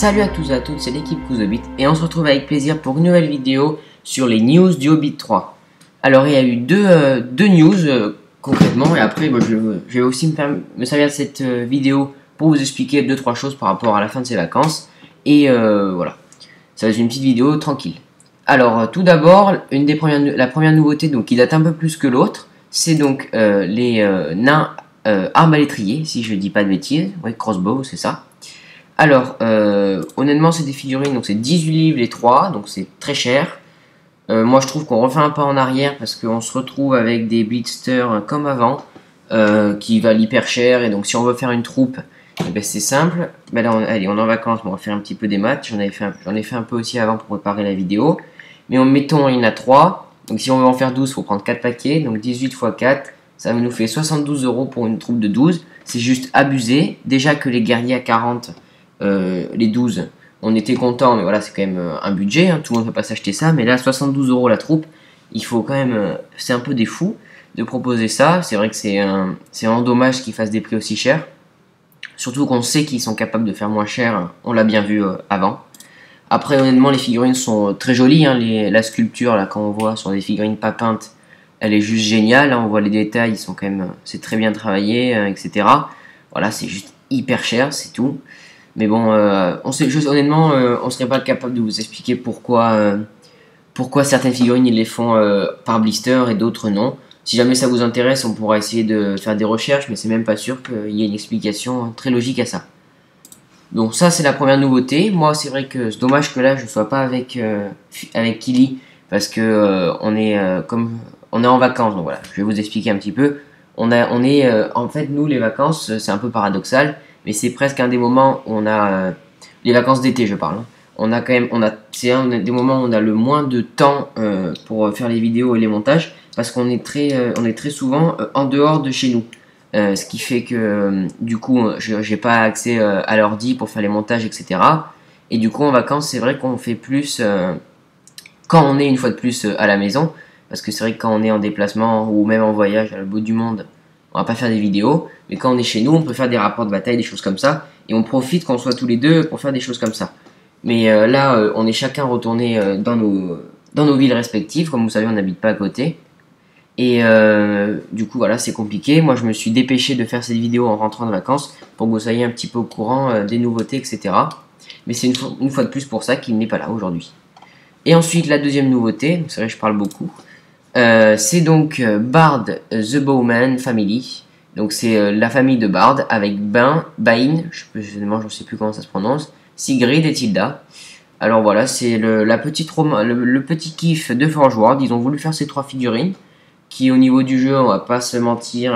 Salut à tous et à toutes, c'est l'équipe Kuzobit et on se retrouve avec plaisir pour une nouvelle vidéo sur les news du Hobbit 3. Alors il y a eu deux news concrètement et après je vais aussi me servir de cette vidéo pour vous expliquer 2-3 choses par rapport à la fin de ces vacances. Et voilà, ça va être une petite vidéo tranquille. Alors tout d'abord, la première nouveauté donc, qui date un peu plus que l'autre, c'est donc les nains arbalétriers, si je dis pas de bêtises, oui crossbow c'est ça. Alors, honnêtement, c'est des figurines, donc c'est 18 livres les 3, donc c'est très cher. Moi, je trouve qu'on refait un pas en arrière parce qu'on se retrouve avec des blisters comme avant, qui valent hyper cher. Et donc, si on veut faire une troupe, eh ben, c'est simple. Ben là, allez, on est en vacances, on va faire un petit peu des maths. J'en ai fait un peu aussi avant pour préparer la vidéo. Mais mettons, il y en a 3. Donc, si on veut en faire 12, il faut prendre 4 paquets. Donc, 18 x 4, ça nous fait 72 € pour une troupe de 12. C'est juste abusé. Déjà que les guerriers à 40... les 12, on était content, mais voilà, c'est quand même un budget, hein, tout le monde ne peut pas s'acheter ça, mais là, 72 € la troupe, il faut quand même, c'est un peu des fous de proposer ça, c'est vrai que c'est un dommage qu'ils fassent des prix aussi chers, surtout qu'on sait qu'ils sont capables de faire moins cher, on l'a bien vu avant. Après, honnêtement, les figurines sont très jolies, hein, la sculpture, là, quand on voit sur des figurines pas peintes, elle est juste géniale, hein, on voit les détails, ils sont quand même, c'est très bien travaillé, etc. Voilà, c'est juste hyper cher, c'est tout. Mais bon, honnêtement, on serait pas capable de vous expliquer pourquoi certaines figurines ils les font par blister et d'autres non. Si jamais ça vous intéresse, on pourra essayer de faire des recherches, mais c'est même pas sûr qu'il y ait une explication très logique à ça. Donc ça, c'est la première nouveauté. Moi, c'est vrai que c'est dommage que là, je sois pas avec Kili, parce que on est en vacances. Donc voilà, je vais vous expliquer un petit peu. En fait, nous, les vacances, c'est un peu paradoxal. Mais c'est presque un des moments où on a les vacances d'été, je parle. Hein. C'est un des moments où on a le moins de temps pour faire les vidéos et les montages, parce qu'on est très souvent en dehors de chez nous. Ce qui fait que du coup, j'ai pas accès à l'ordi pour faire les montages, etc. Et du coup, en vacances, c'est vrai qu'on fait plus quand on est une fois de plus à la maison, parce que c'est vrai que quand on est en déplacement ou même en voyage à l'autre bout du monde, on va pas faire des vidéos, mais quand on est chez nous, on peut faire des rapports de bataille, des choses comme ça, et on profite qu'on soit tous les deux pour faire des choses comme ça. Mais là, on est chacun retourné dans nos villes respectives, comme vous savez, on n'habite pas à côté. Et du coup, voilà, c'est compliqué. Moi, je me suis dépêché de faire cette vidéo en rentrant de vacances, pour que vous soyez un petit peu au courant des nouveautés, etc. Mais c'est une fois de plus pour ça qu'il n'est pas là aujourd'hui. Et ensuite, la deuxième nouveauté, c'est vrai que je parle beaucoup, c'est donc Bard the Bowman Family. Donc c'est la famille de Bard avec Bain, je ne sais plus comment ça se prononce, Sigrid et Tilda. Alors voilà, c'est le petit kiff de Forge World. Ils ont voulu faire ces 3 figurines qui, au niveau du jeu, on va pas se mentir,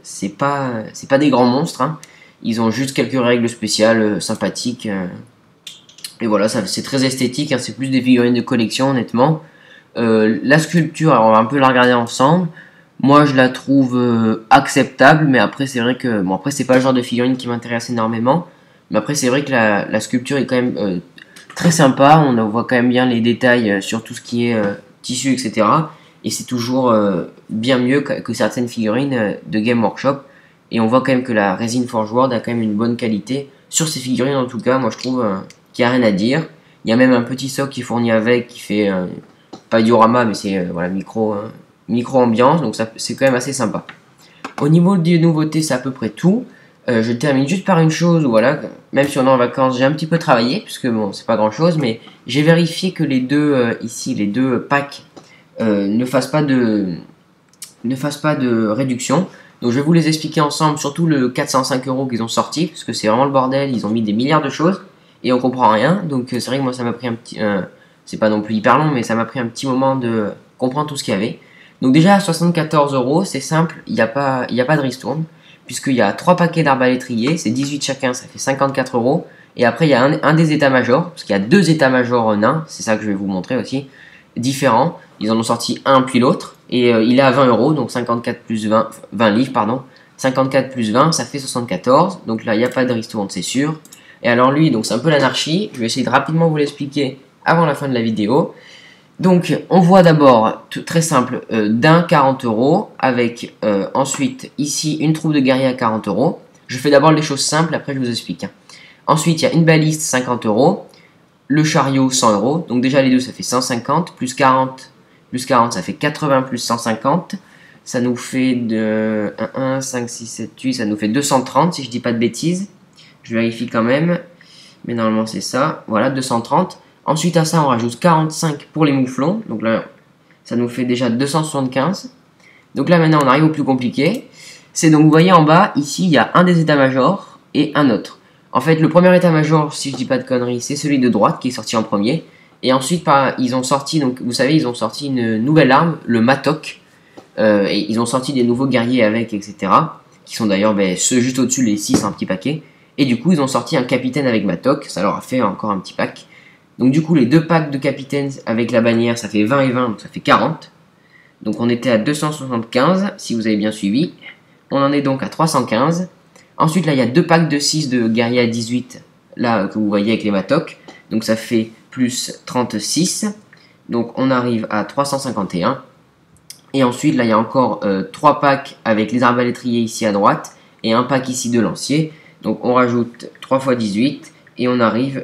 c'est pas des grands monstres. Hein. Ils ont juste quelques règles spéciales sympathiques. Et voilà, c'est très esthétique. Hein. C'est plus des figurines de collection, honnêtement. La sculpture, alors on va un peu la regarder ensemble. Moi, je la trouve acceptable, mais après, c'est vrai que bon, après, c'est pas le genre de figurine qui m'intéresse énormément. Mais après, c'est vrai que la sculpture est quand même très sympa. On voit quand même bien les détails sur tout ce qui est tissu, etc. Et c'est toujours bien mieux que certaines figurines de Game Workshop. Et on voit quand même que la résine Forge World a quand même une bonne qualité sur ces figurines. En tout cas, moi, je trouve qu'il n'y a rien à dire. Il y a même un petit socle qui est fourni avec, qui fait pas diorama, mais c'est voilà, micro ambiance, donc c'est quand même assez sympa. Au niveau des nouveautés, c'est à peu près tout. Je termine juste par une chose, voilà, même si on est en vacances, j'ai un petit peu travaillé, puisque bon, c'est pas grand chose, mais j'ai vérifié que les deux packs ne fassent pas de réduction. Donc je vais vous les expliquer ensemble, surtout le 405 € qu'ils ont sorti, parce que c'est vraiment le bordel, ils ont mis des milliards de choses, et on comprend rien, donc c'est vrai que moi ça m'a pris un petit... c'est pas non plus hyper long, mais ça m'a pris un petit moment de comprendre tout ce qu'il y avait. Donc déjà à 74 €, c'est simple, il n'y a pas de ristourne, puisqu'il y a 3 paquets d'arbalétriers, c'est 18 chacun, ça fait 54 €. Et après il y a un des états-majors, parce qu'il y a 2 états-majors nains, c'est ça que je vais vous montrer aussi, différents. Ils en ont sorti un puis l'autre, et il est à 20 €, donc 54 plus 20 livres, pardon. 54 plus 20, ça fait 74, donc là il n'y a pas de ristourne, c'est sûr. Et alors lui, donc c'est un peu l'anarchie, je vais essayer de rapidement vous l'expliquer avant la fin de la vidéo. Donc on voit d'abord, très simple, d'un 40 € avec ensuite ici une troupe de guerriers à 40 €. Je fais d'abord les choses simples, après je vous explique. Hein. Ensuite, il y a une baliste 50 €, le chariot 100 €. Donc déjà les deux, ça fait 150, plus 40, ça fait 80 plus 150. Ça nous fait de 1, 5, 6, 7, 8, ça nous fait 230 si je dis pas de bêtises. Je vérifie quand même, mais normalement c'est ça. Voilà, 230. Ensuite à ça, on rajoute 45 pour les mouflons. Donc là, ça nous fait déjà 275. Donc là maintenant, on arrive au plus compliqué. C'est donc, vous voyez en bas, ici, il y a un des états-majors et un autre. En fait, le premier état-major, si je dis pas de conneries, c'est celui de droite qui est sorti en premier. Et ensuite, ils ont sorti, donc vous savez, ils ont sorti une nouvelle arme, le Matok. Et ils ont sorti des nouveaux guerriers avec, etc. Qui sont d'ailleurs ceux juste au-dessus, les 6, un petit paquet. Et du coup, ils ont sorti un capitaine avec Matok. Ça leur a fait encore un petit pack. Donc du coup, les deux packs de capitaines avec la bannière, ça fait 20 et 20, donc ça fait 40. Donc on était à 275, si vous avez bien suivi. On en est donc à 315. Ensuite, là, il y a deux packs de 6 de guerriers à 18, là, que vous voyez avec les Matok. Donc ça fait plus 36. Donc on arrive à 351. Et ensuite, là, il y a encore 3 packs avec les arbalétriers ici à droite. Et un pack ici de lanciers. Donc on rajoute 3 x 18. Et on arrive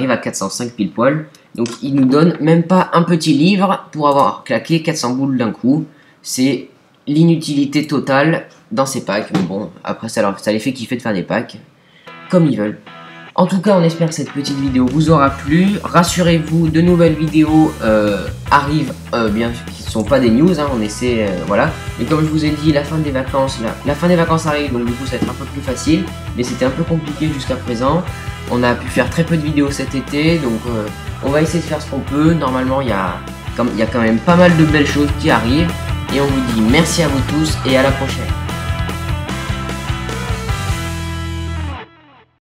à 405 pile poil. Donc il nous donne même pas un petit livre pour avoir claqué 400 boules d'un coup. C'est l'inutilité totale dans ces packs. Mais bon, après ça les fait kiffer de faire des packs comme ils veulent. En tout cas, on espère que cette petite vidéo vous aura plu. Rassurez-vous, de nouvelles vidéos arrivent, bien qui ne sont pas des news, hein, on essaie, voilà. Mais comme je vous ai dit, la fin des vacances arrive, donc du coup ça va être un peu plus facile. Mais c'était un peu compliqué jusqu'à présent. On a pu faire très peu de vidéos cet été, donc on va essayer de faire ce qu'on peut. Normalement, il y a quand même pas mal de belles choses qui arrivent. Et on vous dit merci à vous tous et à la prochaine.